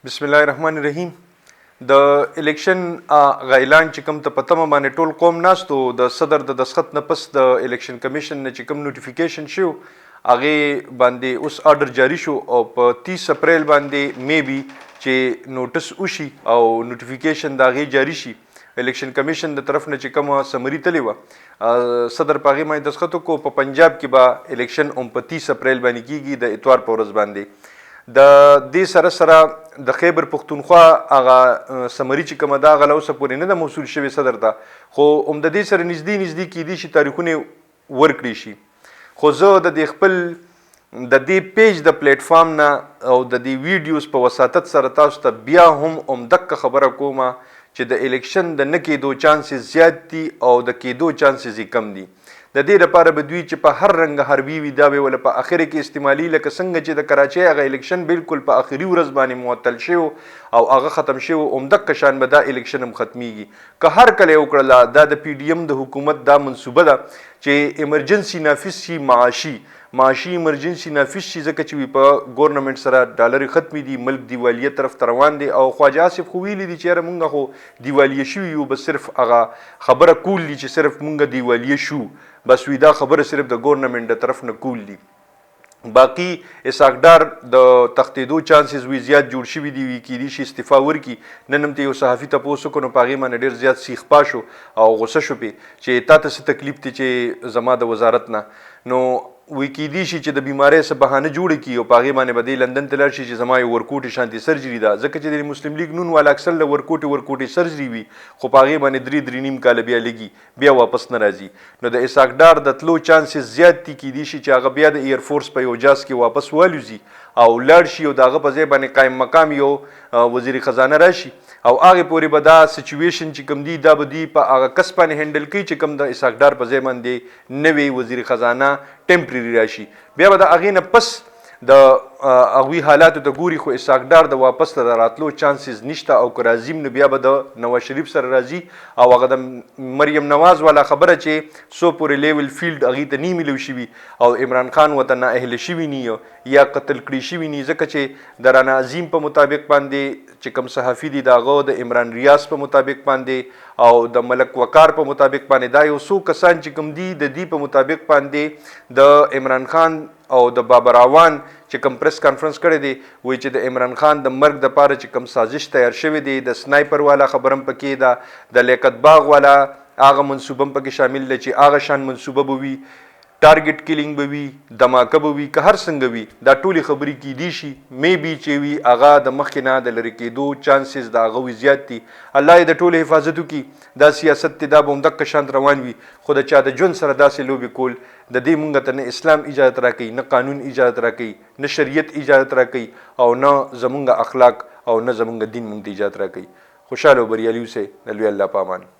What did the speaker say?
بسم الله الرحمن الرحیم. د الیکشن غیلان چې کوم ته پتمه باندې ټول قوم ناستو د صدر د دسخط نه پس د الیکشن کمیشن نه چې کوم نوټیفیکیشن شو هغه باندې اوس آرډر جاری شو او په 30 اپریل باندې میبي چې نوټس وشي او نوټیفیکیشن دا غي جاری شي. الیکشن کمیشن د طرف نه چې کوم سمری تلی و صدر پاغي باندې دسخط کو په پنجاب کې با الیکشن په 30 اپریل باندې کیږي د اتوار په ورځ باندې. د دې سره د خیبر پختونخوا هغه سمری چې کومه دا غلو سپورې نه د موصول شوی صدر ته خو د دې سره نږدې کې دي چې تاریخونه ورکړي شي. خو زه د خپل د دې پیج د پلیټ فارم نه او د دې ویډیوز په وساتت سره تاسو ته بیا هم دک خبره کومه چې د الیکشن د نه کېدو چانسز زیات دي او د کېدو چانسز کم دي. د دې لپاره به دوی چې په هر رنګ حربي وي دا به ول په اخر کې استعمالي لکه څنګه چې د کراچۍ هغه الیکشن بالکل په اخري ورځ باندې معطل شو او هغه ختم شو دک شان به دا الیکشن هم ختميږي که هر کله وکړه دا د پی ډی ایم د حکومت دا منصوبه ده چې ایمرجنسي نافذ شي معاشي ایمرجنسي نافذ شي ځکه چې په ګورنمنت سره ډالر ختمي دي ملک دیوالیه طرف ته روان دي او خواجه آصف خو ویلي دي چې مونږ خو دیوالیه شو یو بس صرف هغه خبره کول دي چې صرف مونږ دیوالیه شو بس وی دا خبره صرف د ګورنمنت د طرف نه کول دي. باقی اساقدار د تختیدو چانسز وی زیات جوړ شوی دی وی کی دي شي استعفا ورکی ننم ته یو صحافي تاسو کو نو پاغي باندې ډیر زیات سیخ پاشو او غوسه شو پی چې تاسو څه تکلیف ته چې زما د وزارت نه نو وی کی دي شي چې د بیماری سره بهانه جوړ کی او پاغي باندې بدی لندن ته لار شي چې زما یو ورکوټي شانتي سرجری ده ځکه چې د مسلم لیگ نون والا اکثر له ورکوټي سرجری وی خو پاغي باندې درې نیم کال بیا لګي بیا واپس نه راځي نو د اساقدار د تلو چانسز زیات دي کی دي شي چې هغه بیا د ایر فورس په یو جاز کې واپس والوزي او لړ شي او دغه په ځای باندې قائم مقام یو وزیر خزانه راشي او هغه پوری به دا سچويشن چې کوم دی دا به دی په هغه کس باندې هندل کوي چې کوم د اساقدار په ځای باندې نوی وزیر خزانه ټمپرری راشي بیا به د هغې نه پس د هغوی حالاتو ته ګوري خو اساقدار د واپس ته راتلو چانسز نشته او که راځي نو بیا به د نواز شریف سره راځي او هغه د مریم نواز والا خبره چې سو پورې لیول فیلډ هغې ته نی میلو شوي او عمران خان ورته نااهله شوي نی یا قتل کړي شوي نی ځکه چې د رانا عظیم په مطابق باندې چې کوم صحافي دي د هغه د عمران ریاض په مطابق باندې او د ملک وقار په مطابق باندې دا یو څو کسان چې کوم دي د دې په مطابق باندې د عمران خان او د بابر اعوان چې کوم پریس کانفرنس کړی دی وایي چې د عمران خان د مرګ د پاره چې کوم سازش تیار شوی دی د سنایپر والا خبرم پکې ده د لیاقت باغ والا هغه منصوبه پکې شامل دی چې هغه شان منصوبه به وي ټارګټ کیلینګ به وي دماکه به وي که هر څنګه وي دا ټولې خبرې کیدی شي میبي چې وي هغه د مخکې نه د لرې کېدو چانسز د هغه وي زیات دي. الله یې د ټولو حفاظت وکړي. دا سیاست دی دا به همدغه شان روان وي خو د چا د ژوند سره داسې لوبې کول د دې مونږ ته نه اسلام اجازت راکوي نه قانون اجازت راکوي نه شریعت اجازت راکوي او نه زمونږ اخلاق او نه زمونږ دین مونږ ته اجازت راکوي. خوشاله او بریالي اوسئ. د لوی الله په امان.